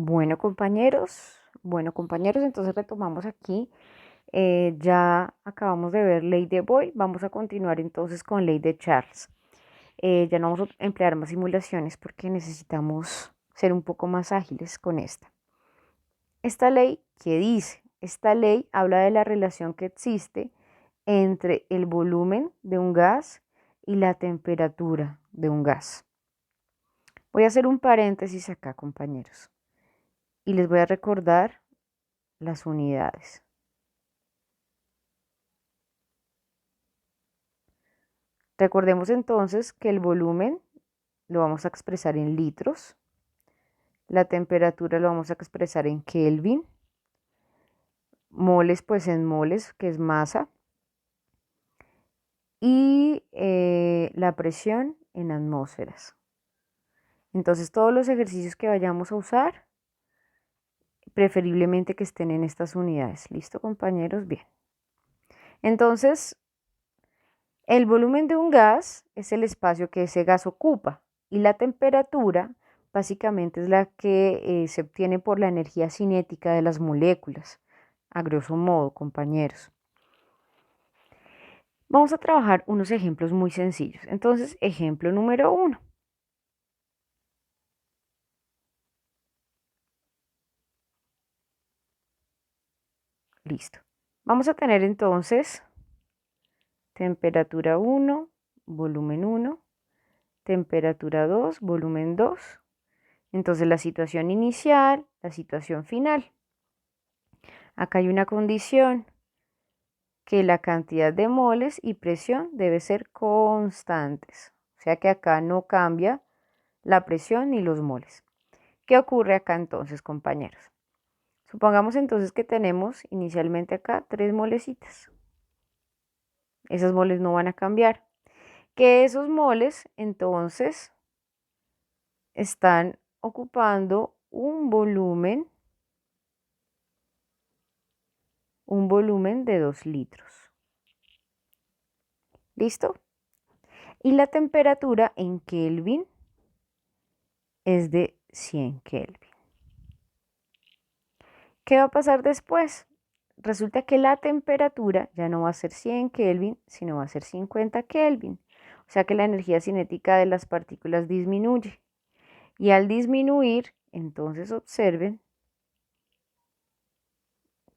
Bueno, compañeros, entonces retomamos aquí. Ya acabamos de ver ley de Boyle, vamos a continuar entonces con ley de Charles. Ya no vamos a emplear más simulaciones porque necesitamos ser un poco más ágiles con esta. Esta ley, ¿qué dice? Esta ley habla de la relación que existe entre el volumen de un gas y la temperatura de un gas. Voy a hacer un paréntesis acá, compañeros, y les voy a recordar las unidades. Recordemos entonces que el volumen lo vamos a expresar en litros, la temperatura lo vamos a expresar en Kelvin, moles pues en moles, que es masa, y la presión en atmósferas. Entonces todos los ejercicios que vayamos a usar, preferiblemente que estén en estas unidades. ¿Listo, compañeros? Bien. Entonces, el volumen de un gas es el espacio que ese gas ocupa y la temperatura básicamente es la que se obtiene por la energía cinética de las moléculas, a grosso modo, compañeros. Vamos a trabajar unos ejemplos muy sencillos. Entonces, ejemplo número 1. Listo. Vamos a tener entonces temperatura 1, volumen 1, temperatura 2, volumen 2. Entonces la situación inicial, la situación final. Acá hay una condición, que la cantidad de moles y presión debe ser constantes. O sea que acá no cambia la presión ni los moles. ¿Qué ocurre acá entonces, compañeros? Supongamos entonces que tenemos inicialmente acá 3 molecitas. Esas moles no van a cambiar. Que esos moles entonces están ocupando un volumen de 2 litros. ¿Listo? Y la temperatura en Kelvin es de 100 Kelvin. ¿Qué va a pasar después? Resulta que la temperatura ya no va a ser 100 Kelvin, sino va a ser 50 Kelvin. O sea que la energía cinética de las partículas disminuye. Y al disminuir, entonces observen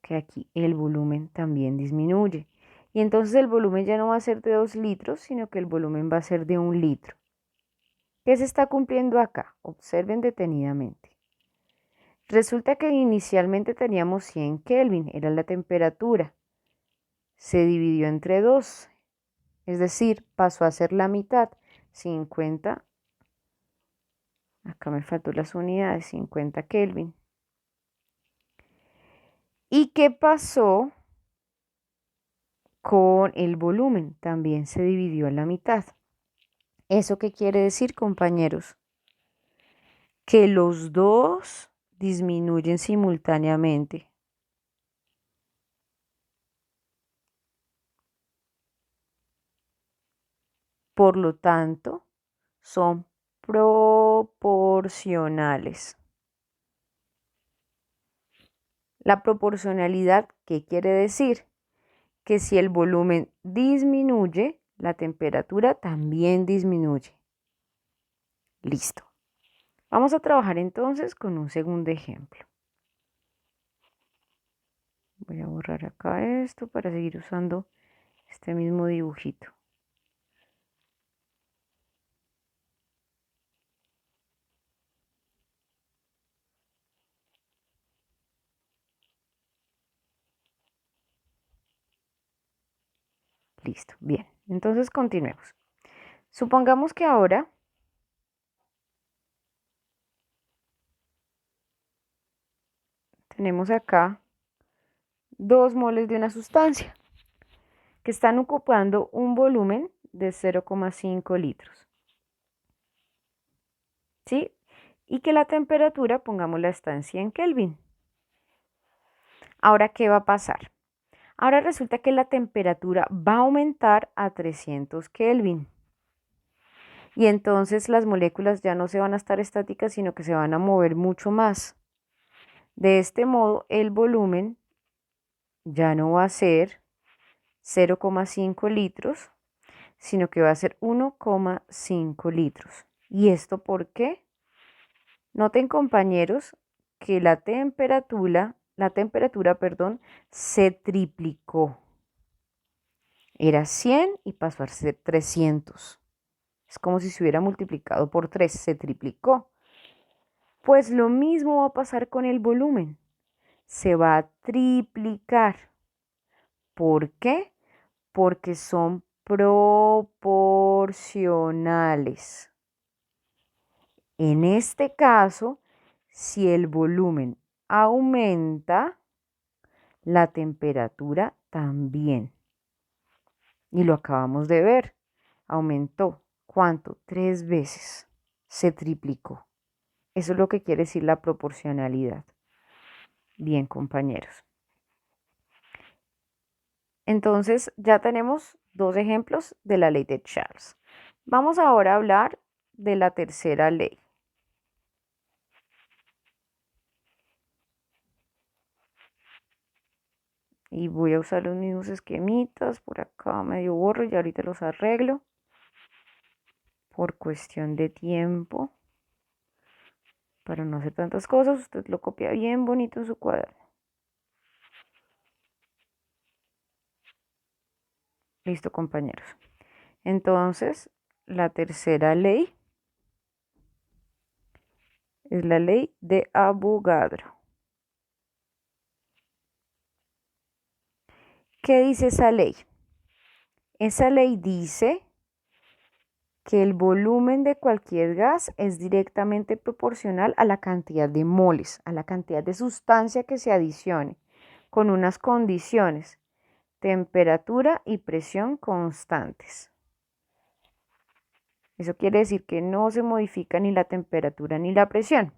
que aquí el volumen también disminuye. Y entonces el volumen ya no va a ser de 2 litros, sino que el volumen va a ser de 1 litro. ¿Qué se está cumpliendo acá? Observen detenidamente. Resulta que inicialmente teníamos 100 Kelvin, era la temperatura. Se dividió entre 2, es decir, pasó a ser la mitad, 50. Acá me faltó las unidades, 50 Kelvin. ¿Y qué pasó con el volumen? También se dividió a la mitad. ¿Eso qué quiere decir, compañeros? Que los dos disminuyen simultáneamente. Por lo tanto, son proporcionales. La proporcionalidad, ¿qué quiere decir? Que si el volumen disminuye, la temperatura también disminuye. Listo. Vamos a trabajar entonces con un segundo ejemplo. Voy a borrar acá esto para seguir usando este mismo dibujito. Listo, bien. Entonces continuemos. Supongamos que ahora tenemos acá 2 moles de una sustancia que están ocupando un volumen de 0,5 litros. ¿Sí? Y que la temperatura, pongámosla, está en 100 Kelvin. Ahora, ¿qué va a pasar? Ahora resulta que la temperatura va a aumentar a 300 Kelvin. Y entonces las moléculas ya no se van a estar estáticas, sino que se van a mover mucho más. De este modo, el volumen ya no va a ser 0,5 litros, sino que va a ser 1,5 litros. ¿Y esto por qué? Noten, compañeros, que la temperatura, perdón, se triplicó. Era 100 y pasó a ser 300. Es como si se hubiera multiplicado por 3, se triplicó. Pues lo mismo va a pasar con el volumen. Se va a triplicar. ¿Por qué? Porque son proporcionales. En este caso, si el volumen aumenta, la temperatura también. Y lo acabamos de ver. Aumentó. ¿Cuánto? 3 veces. Se triplicó. Eso es lo que quiere decir la proporcionalidad. Bien, compañeros. Entonces, ya tenemos 2 ejemplos de la ley de Charles. Vamos ahora a hablar de la tercera ley. Y voy a usar los mismos esquemitas. Por acá medio borro y ahorita los arreglo. Por cuestión de tiempo. Para no hacer tantas cosas, usted lo copia bien bonito en su cuaderno. Listo, compañeros. Entonces, la tercera ley es la ley de Avogadro. ¿Qué dice esa ley? Esa ley dice que el volumen de cualquier gas es directamente proporcional a la cantidad de moles, a la cantidad de sustancia que se adicione, con unas condiciones, temperatura y presión constantes. Eso quiere decir que no se modifica ni la temperatura ni la presión.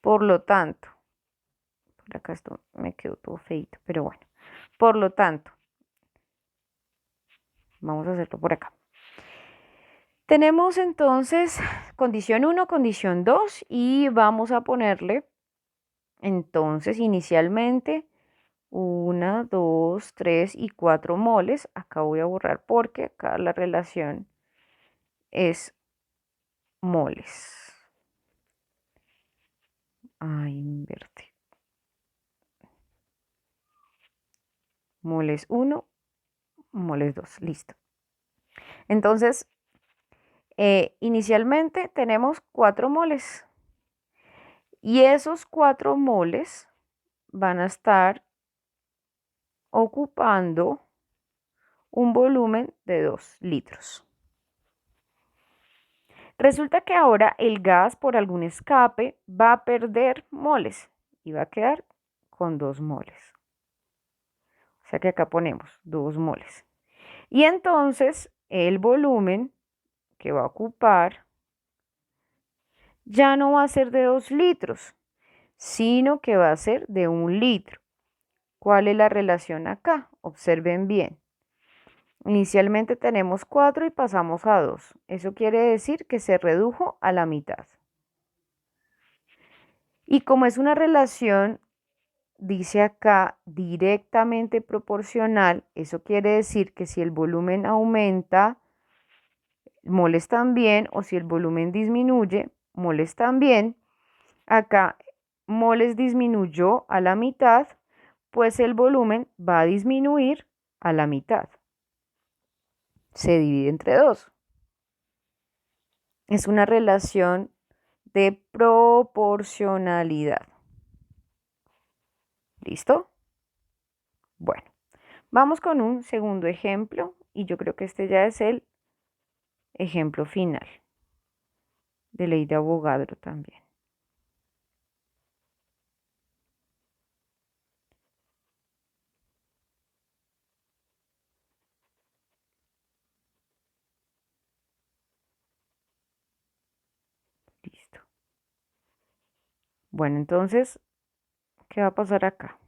Por lo tanto, por acá esto me quedó todo feito, pero bueno. Por lo tanto, vamos a hacerlo por acá. Tenemos entonces condición 1, condición 2 y vamos a ponerle entonces inicialmente 1, 2, 3 y 4 moles. Acá voy a borrar porque acá la relación es moles. Ay, inverte. Moles 1, moles 2, listo. Entonces, inicialmente tenemos 4 moles y esos 4 moles van a estar ocupando un volumen de 2 litros. Resulta que ahora el gas por algún escape va a perder moles y va a quedar con 2 moles. O sea que acá ponemos 2 moles. Y entonces el volumen que va a ocupar ya no va a ser de 2 litros, sino que va a ser de 1 litro. ¿Cuál es la relación acá? Observen bien. Inicialmente tenemos 4 y pasamos a 2. Eso quiere decir que se redujo a la mitad. Y como es una relación, dice acá, directamente proporcional, eso quiere decir que si el volumen aumenta, moles también, o si el volumen disminuye, moles también. Acá moles disminuyó a la mitad, pues el volumen va a disminuir a la mitad. Se divide entre 2. Es una relación de proporcionalidad. ¿Listo? Bueno, vamos con un segundo ejemplo y yo creo que este ya es el ejemplo final de ley de Avogadro también. Listo. Bueno, entonces, ¿qué va a pasar acá?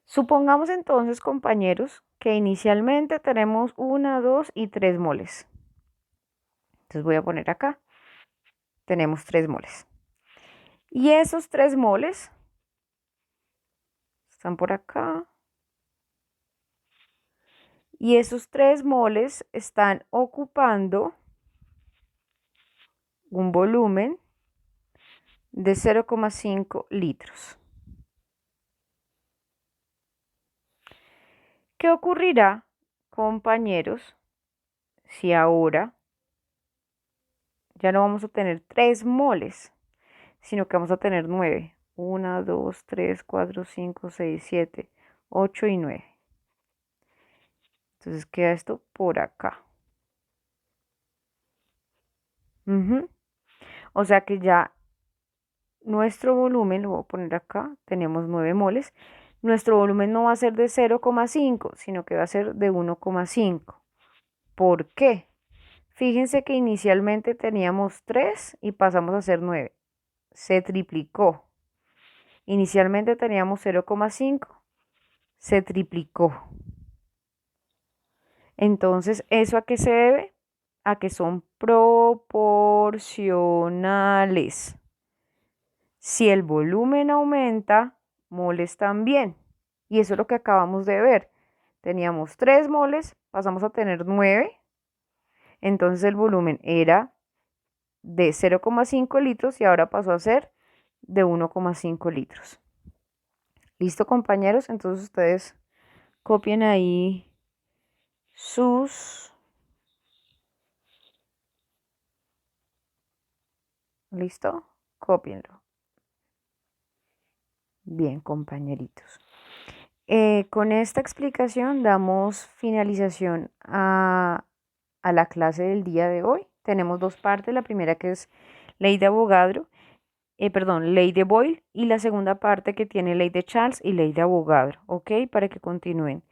Supongamos entonces, compañeros, que inicialmente tenemos 1, 2 y 3 moles. Entonces voy a poner acá. tenemos 3 moles. Y esos 3 moles están por acá. Y esos 3 moles están ocupando un volumen de 0,5 litros. ¿Qué ocurrirá, compañeros, si ahora ya no vamos a tener 3 moles, sino que vamos a tener 9? 1, 2, 3, 4, 5, 6, 7, 8 y 9. Entonces queda esto por acá. O sea que ya nuestro volumen, lo voy a poner acá, tenemos 9 moles. Nuestro volumen no va a ser de 0,5, sino que va a ser de 1,5. ¿Por qué? Fíjense que inicialmente teníamos 3 y pasamos a ser 9. Se triplicó. Inicialmente teníamos 0,5, se triplicó. Entonces, ¿eso a qué se debe? A que son proporcionales. Si el volumen aumenta, moles también. Y eso es lo que acabamos de ver. Teníamos 3 moles, pasamos a tener 9. Entonces el volumen era de 0,5 litros y ahora pasó a ser de 1,5 litros. ¿Listo, compañeros? Entonces ustedes copien ahí sus... ¿Listo? Cópienlo. Bien, compañeritos. Con esta explicación damos finalización a la clase del día de hoy. Tenemos 2 partes. La primera que es ley de Avogadro, ley de Boyle, y la segunda parte que tiene ley de Charles y ley de Avogadro, ¿ok? Para que continúen.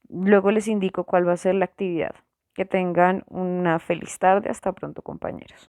Luego les indico cuál va a ser la actividad. Que tengan una feliz tarde. Hasta pronto, compañeros.